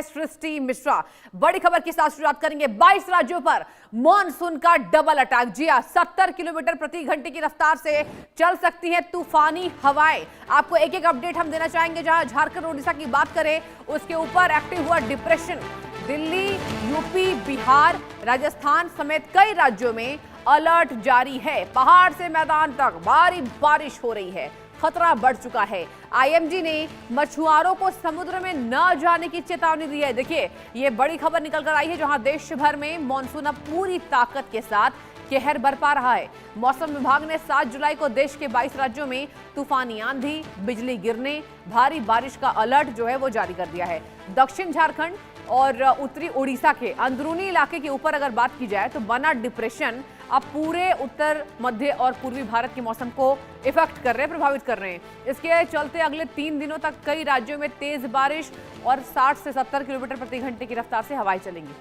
सृष्टि मिश्रा। बड़ी खबर के साथ शुरुआत करेंगे। 22 राज्यों पर मॉनसून का डबल अटैक। जी हां, 70 किलोमीटर प्रति घंटे की रफ्तार से चल सकती हैं तूफानी हवाएं। आपको एक एक अपडेट हम देना चाहेंगे। जहां झारखंड ओडिशा की बात करें, उसके ऊपर एक्टिव हुआ डिप्रेशन। दिल्ली, यूपी, बिहार, राजस्थान समेत कई राज्यों में अलर्ट जारी है। पहाड़ से मैदान तक भारी बारिश हो रही है, खतरा बढ़ चुका है। आईएमडी ने मछुआरों को समुद्र में न जाने की चेतावनी दी है। देखिए, ये बड़ी खबर निकल कर आई है, जहां देश भर में मॉनसून अब पूरी ताकत के साथ कहर बरपा रहा है। मौसम विभाग ने 7 जुलाई को देश के 22 राज्यों में तूफानी आंधी, बिजली गिरने, भारी बारिश का अलर्ट जो है वो जारी कर दिया है। दक्षिण झारखंड और उत्तरी ओडिशा के अंदरूनी इलाके के ऊपर अगर बात की जाए तो बना डिप्रेशन अब पूरे उत्तर, मध्य और पूर्वी भारत के मौसम को इफेक्ट कर रहे हैं, प्रभावित कर रहे हैं। इसके चलते अगले 3 दिनों तक कई राज्यों में तेज बारिश और 60 से 70 किलोमीटर प्रति घंटे की रफ्तार से हवाएं चलेंगी।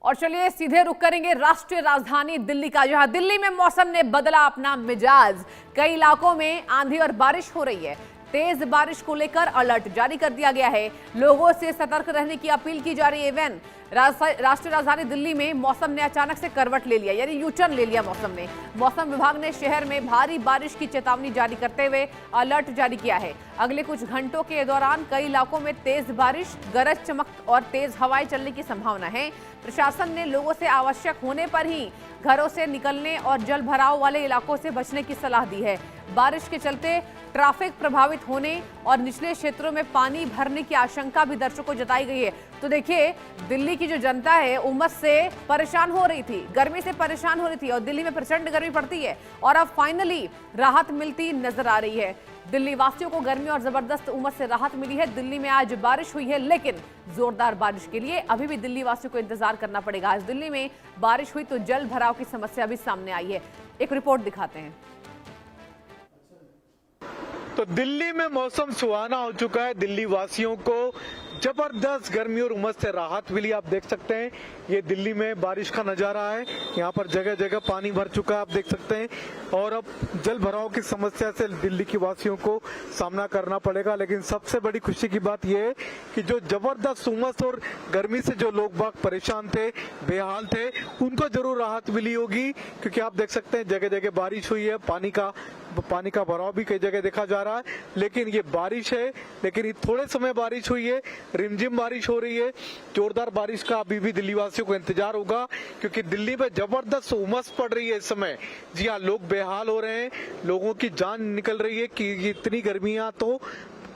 और चलिए सीधे रुक करेंगे राष्ट्रीय राजधानी दिल्ली का, जहां दिल्ली में मौसम ने बदला अपना मिजाज। कई इलाकों में आंधी और बारिश हो रही है। तेज बारिश को लेकर अलर्ट जारी कर दिया गया है। लोगों से सतर्क रहने की अपील की जा रही है। इवन राष्ट्रीय राजधानी दिल्ली में मौसम ने अचानक से करवट ले लिया, यानी यूटर्न ले लिया मौसम ने। मौसम विभाग ने शहर में भारी बारिश की चेतावनी जारी करते हुए अलर्ट जारी किया है। अगले कुछ घंटों के दौरान कई इलाकों में तेज बारिश, गरज चमक और तेज हवाएं चलने की संभावना है। प्रशासन ने लोगों से आवश्यक होने पर ही घरों से निकलने और जल भराव वाले इलाकों से बचने की सलाह दी है। बारिश के चलते ट्रैफिक प्रभावित होने और निचले क्षेत्रों में पानी भरने की आशंका भी दर्शकों को जताई गई है। तो देखिए, दिल्ली की जो जनता है उमस से परेशान हो रही थी, गर्मी से परेशान हो रही थी, और दिल्ली में प्रचंड गर्मी पड़ती है और अब फाइनली राहत मिलती नजर आ रही है। दिल्ली वासियों को गर्मी और जबरदस्त उमस से राहत मिली है। दिल्ली में आज बारिश हुई है, लेकिन जोरदार बारिश के लिए अभी भी दिल्ली वासियों को इंतजार करना पड़ेगा। आज दिल्ली में बारिश हुई तो जल भराव की समस्या भी सामने आई है। एक रिपोर्ट दिखाते हैं। तो दिल्ली में मौसम सुहाना हो चुका है। दिल्ली वासियों को जबरदस्त गर्मी और उमस से राहत मिली। आप देख सकते हैं, ये दिल्ली में बारिश का नजारा है। यहाँ पर जगह जगह पानी भर चुका है, आप देख सकते हैं। और अब जल भराव की समस्या से दिल्ली की वासियों को सामना करना पड़ेगा। लेकिन सबसे बड़ी खुशी की बात यह है कि जो जबरदस्त उमस और गर्मी से जो लोग बाग परेशान थे, बेहाल थे, उनको जरूर राहत मिली होगी। क्योंकि आप देख सकते हैं जगह जगह बारिश हुई है, पानी का भराव भी कई जगह देखा जा रहा है। लेकिन ये बारिश है, लेकिन थोड़े समय बारिश हुई है, रिमझिम बारिश हो रही है। जोरदार बारिश का अभी भी दिल्ली वासियों को इंतजार होगा, क्योंकि दिल्ली में जबरदस्त उमस पड़ रही है इस समय। जी हाँ, लोग बेहाल हो रहे हैं, लोगों की जान निकल रही है कि इतनी गर्मियां तो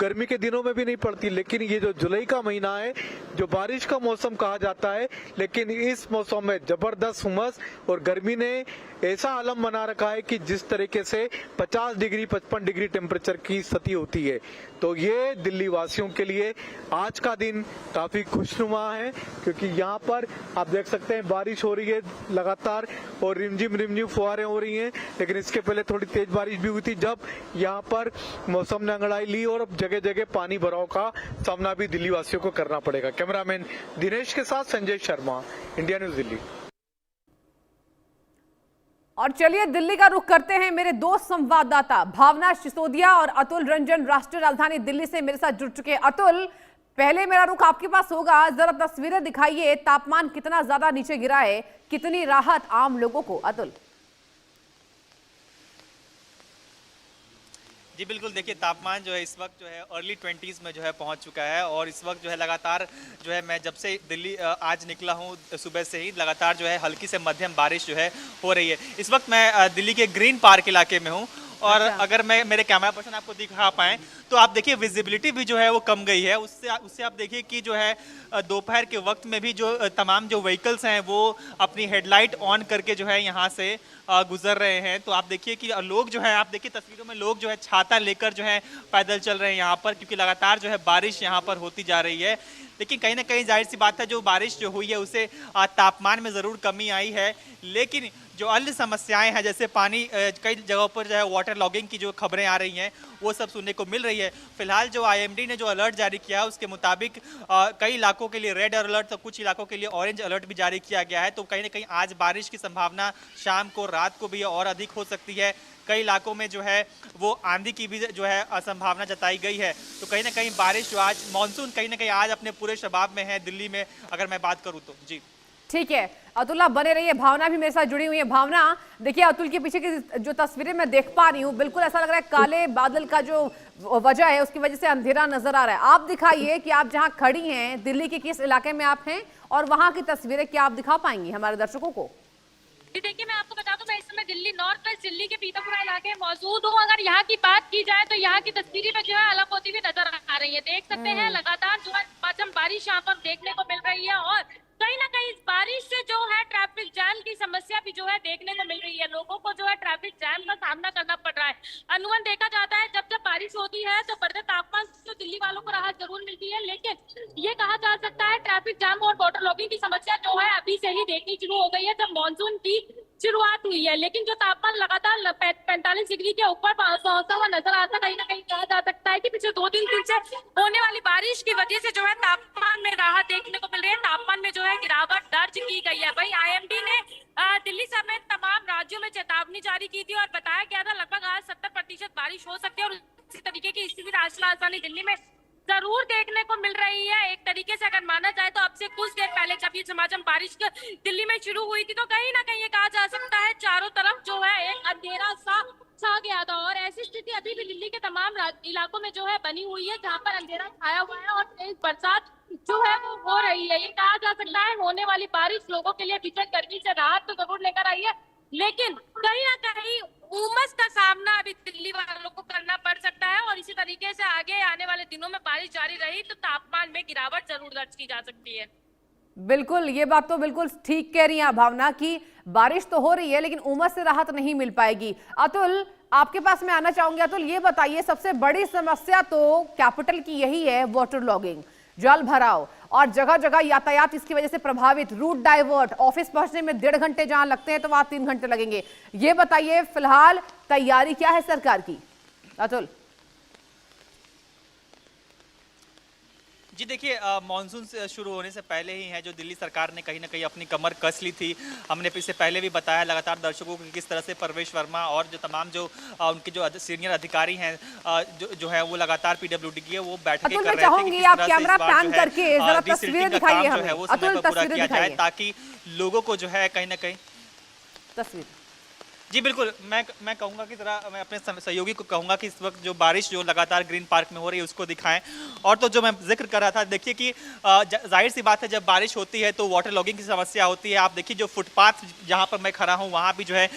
गर्मी के दिनों में भी नहीं पड़ती। लेकिन ये जो जुलाई का महीना है, जो बारिश का मौसम कहा जाता है, लेकिन इस मौसम में जबरदस्त उमस और गर्मी ने ऐसा आलम बना रखा है कि जिस तरीके से 50 डिग्री 55 डिग्री टेम्परेचर की स्थिति होती है। तो ये दिल्ली वासियों के लिए आज का दिन काफी खुशनुमा है, क्योंकि यहाँ पर आप देख सकते हैं बारिश हो रही है लगातार और रिमझिम फुहारें हो रही हैं। लेकिन इसके पहले थोड़ी तेज बारिश भी हुई थी, जब यहाँ पर मौसम ने अंगड़ाई ली और अब जगह जगह पानी भराव का सामना भी दिल्ली वासियों को करना पड़ेगा। कैमरामैन दिनेश के साथ संजय शर्मा, इंडिया न्यूज दिल्ली। और चलिए दिल्ली का रुख करते हैं। मेरे दो संवाददाता भावना सिसोदिया और अतुल रंजन राष्ट्रीय राजधानी दिल्ली से मेरे साथ जुड़ चुके हैं। अतुल, पहले मेरा रुख आपके पास होगा, जरा तस्वीरें दिखाइए। तापमान कितना ज्यादा नीचे गिरा है, कितनी राहत आम लोगों को? अतुल जी बिल्कुल, देखिए तापमान जो है इस वक्त जो है अर्ली 20s में जो है पहुंच चुका है। और इस वक्त जो है लगातार जो है, मैं जब से दिल्ली आज निकला हूं सुबह से ही लगातार जो है हल्की से मध्यम बारिश जो है हो रही है। इस वक्त मैं दिल्ली के ग्रीन पार्क इलाके में हूं। और अगर मैं मेरे कैमरा पर्सन आपको दिखा पाएं तो आप देखिए विजिबिलिटी भी जो है वो कम गई है। उससे आप देखिए कि जो है दोपहर के वक्त में भी जो तमाम जो व्हीकल्स हैं वो अपनी हेडलाइट ऑन करके जो है यहाँ से गुजर रहे हैं। तो आप देखिए कि लोग जो है, आप देखिए तस्वीरों में लोग जो है छाता लेकर जो है पैदल चल रहे हैं यहाँ पर, क्योंकि लगातार जो है बारिश यहाँ पर होती जा रही है। लेकिन कहीं ना कहीं जाहिर सी बात है, जो बारिश जो हुई है उससे तापमान में ज़रूर कमी आई है। लेकिन जो अन्य समस्याएं हैं, जैसे पानी कई जगहों पर जो है वाटर लॉगिंग की जो खबरें आ रही हैं वो सब सुनने को मिल रही है। फिलहाल जो आईएमडी ने जो अलर्ट जारी किया उसके मुताबिक कई इलाकों के लिए रेड अलर्ट तो कुछ इलाकों के लिए ऑरेंज अलर्ट भी जारी किया गया है। तो कहीं ना कहीं आज बारिश की संभावना शाम को, रात को भी और अधिक हो सकती है। कई इलाकों में जो है वो आंधी की भी जो है संभावना जताई गई है। तो कहीं ना कहीं बारिश जो आज मानसून कहीं ना कहीं आज अपने पूरे शबाब में है दिल्ली में, अगर मैं बात करूं तो। जी ठीक है अतुल्ला, बने रहिए। भावना भी मेरे साथ जुड़ी हुई है। भावना, देखिए अतुल के पीछे की जो तस्वीरें मैं देख पा रही हूँ, बिल्कुल ऐसा लग रहा है काले बादल का जो वजह है उसकी वजह से अंधेरा नजर आ रहा है। आप दिखाइए कि आप जहाँ खड़ी हैं दिल्ली के किस इलाके में आप हैं और वहां की तस्वीरें क्या आप दिखा पाएंगी हमारे दर्शकों को? देखिए मैं आपको बता दूं, मैं इस समय दिल्ली नॉर्थ वेस्ट दिल्ली के पीतापुरा इलाके में मौजूद हूँ। अगर यहाँ की बात की जाए तो यहाँ की तस्वीरें में जो है अलग होती हुई नजर आ रही है। देख सकते हैं लगातार जो है मध्यम बारिश यहाँ पर देखने को मिल रही है और कहीं ना कहीं इस बारिश से जो है ट्रैफिक जैम की समस्या भी जो है देखने को मिल रही है। लोगों को जो है ट्रैफिक जैम का सामना करना पड़ रहा है। अमूमन देखा जाता है जब जब बारिश होती है तो बढ़ते तापमान से दिल्ली वालों को राहत जरूर मिलती है, लेकिन ये कहा जा सकता है ट्रैफिक जैम और वाटर लॉगिंग की समस्या जो है अभी से ही देखनी शुरू हो गई है जब मानसून की शुरुआत हुई है। लेकिन जो तापमान लगातार 45 डिग्री के ऊपर पहुंचता हुआ नजर आता है, कहीं ना कहीं कहा जा सकता है कि पिछले 2-3 दिन से होने वाली बारिश की वजह से जो है तापमान में राहत देखने को मिल रही है। तापमान में जो है गिरावट दर्ज की गई है। वहीं आईएमडी ने दिल्ली समेत तमाम राज्यों में चेतावनी जारी की थी और बताया गया था लगभग आज 70% बारिश हो सकती है और इसी तरीके की स्थिति राजधानी दिल्ली में जरूर देखने को मिल रही है। एक तरीके से अगर माना जाए तो अब से कुछ देर पहले जब ये झमाझम बारिश दिल्ली में शुरू हुई थी तो कहीं ना कहीं ये कहा जा सकता है चारों तरफ जो है एक अंधेरा सा छा गया था और ऐसी स्थिति अभी भी दिल्ली के तमाम इलाकों में जो है बनी हुई है जहाँ पर अंधेरा छाया हुआ है और तेज बरसात जो है वो हो रही है। ये कहा जा सकता है होने वाली बारिश लोगों के लिए भीषण गर्मी से राहत तो जरूर लेकर आई है, लेकिन कहीं ना कहीं उमस का सामना अभी दिल्ली वालों को करना पड़ सकता है और इसी तरीके से आगे आने वाले दिनों में बारिश जारी रही तो तापमान में गिरावट जरूर दर्ज की जा सकती है। बिल्कुल, ये बात तो बिल्कुल ठीक कह रही हैं भावना की बारिश तो हो रही है लेकिन उमस से राहत नहीं मिल पाएगी। अतुल, आपके पास मैं आना चाहूंगी। अतुल, ये बताइए सबसे बड़ी समस्या तो कैपिटल की यही है, वाटर लॉगिंग, जल भराव और जगह जगह यातायात इसकी वजह से प्रभावित, रूट डाइवर्ट, ऑफिस पहुंचने में 1.5 घंटे जहां लगते हैं तो वहां 3 घंटे लगेंगे। ये बताइए फिलहाल तैयारी क्या है सरकार की? अतुल जी देखिए, मानसून से शुरू होने से पहले ही है जो दिल्ली सरकार ने कहीं ना कहीं अपनी कमर कस ली थी। हमने इससे पहले भी बताया लगातार दर्शकों को किस तरह से परवेश वर्मा और जो तमाम जो उनके जो सीनियर अधिकारी हैं जो है वो लगातार पीडब्ल्यूडी की है वो बैठकें कर रहे थे कि आप कैमरा पैन करके जरा तस्वीरें दिखाइए हमें। है वो समय पर पूरा किया जाए ताकि लोगों को जो है कहीं ना कहीं तस्वीर। जी बिल्कुल, मैं कहूँगा कि जरा मैं अपने सहयोगी को कहूँगा कि इस वक्त जो बारिश जो लगातार ग्रीन पार्क में हो रही है उसको दिखाएं। और तो जो मैं जिक्र कर रहा था, देखिए कि जाहिर सी बात है जब बारिश होती है तो वाटर लॉगिंग की समस्या होती है। आप देखिए जो फुटपाथ जहाँ पर मैं खड़ा हूँ वहाँ भी जो है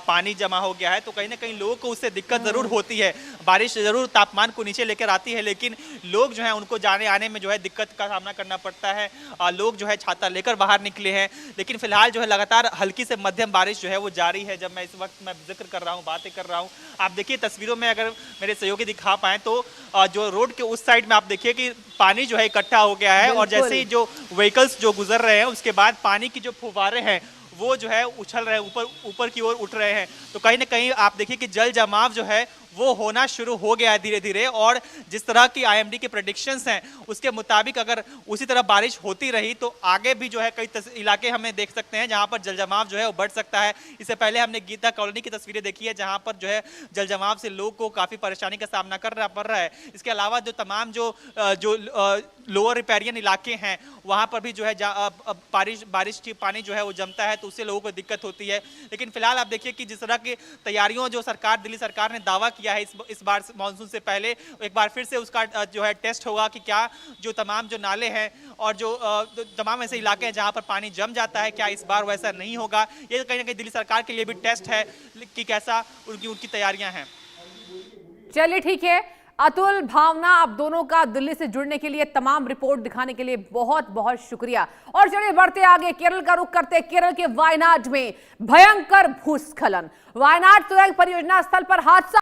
पानी जमा हो गया है, तो कहीं ना कहीं लोगों को उससे दिक्कत ज़रूर होती है। बारिश ज़रूर तापमान को नीचे लेकर आती है लेकिन लोग जो है उनको जाने आने में जो है दिक्कत का सामना करना पड़ता है। लोग जो है छाता लेकर बाहर निकले हैं, लेकिन फिलहाल जो है लगातार हल्की से मध्यम बारिश जो है वो जारी है। जब मैं इस वक्त मैं जिक्र कर रहा हूँ, बातें कर रहा हूँ, आप देखिए तस्वीरों में अगर मेरे सहयोगी दिखा पाए तो जो रोड के उस साइड में आप देखिए कि पानी जो है इकट्ठा हो गया है और जैसे ही जो व्हीकल्स जो गुजर रहे हैं उसके बाद पानी की जो फुव्वारे हैं वो जो है उछल रहे हैं, ऊपर की ओर उठ रहे हैं। तो कहीं ना कहीं आप देखिए कि जल जमाव जो है वो होना शुरू हो गया है धीरे धीरे। और जिस तरह की आईएमडी की प्रेडिक्शंस हैं उसके मुताबिक अगर उसी तरह बारिश होती रही तो आगे भी जो है कई इलाके हमें देख सकते हैं जहां पर जल जमाव जो है वो बढ़ सकता है। इससे पहले हमने गीता कॉलोनी की तस्वीरें देखी है जहां पर जो है जल जमाव से लोग को काफ़ी परेशानी का सामना करना पड़ रहा है। इसके अलावा जो तमाम जो लोअर रिपेरियन इलाके हैं वहाँ पर भी जो है बारिश की पानी जो है वो जमता है तो उससे लोगों को दिक्कत होती है। लेकिन फिलहाल आप देखिए कि जिस तरह की तैयारियों जो दिल्ली सरकार ने दावा किया है इस बार मानसून से पहले, एक बार फिर से उसका जो है टेस्ट होगा कि क्या जो तमाम जो नाले हैं और जो तमाम ऐसे इलाके हैं जहां पर पानी जम जाता है क्या इस बार वैसा नहीं होगा। ये कहीं ना कहीं दिल्ली सरकार के लिए भी टेस्ट है कि कैसा उनकी तैयारियां हैं। चलिए ठीक है अतुल, भावना, आप दोनों का दिल्ली से जुड़ने के लिए, तमाम रिपोर्ट दिखाने के लिए बहुत बहुत शुक्रिया। और चलिए बढ़ते आगे, केरल का रुख करते। केरल के वायनाड में भयंकर भूस्खलन। वायनाड सुरंग परियोजना स्थल पर हादसा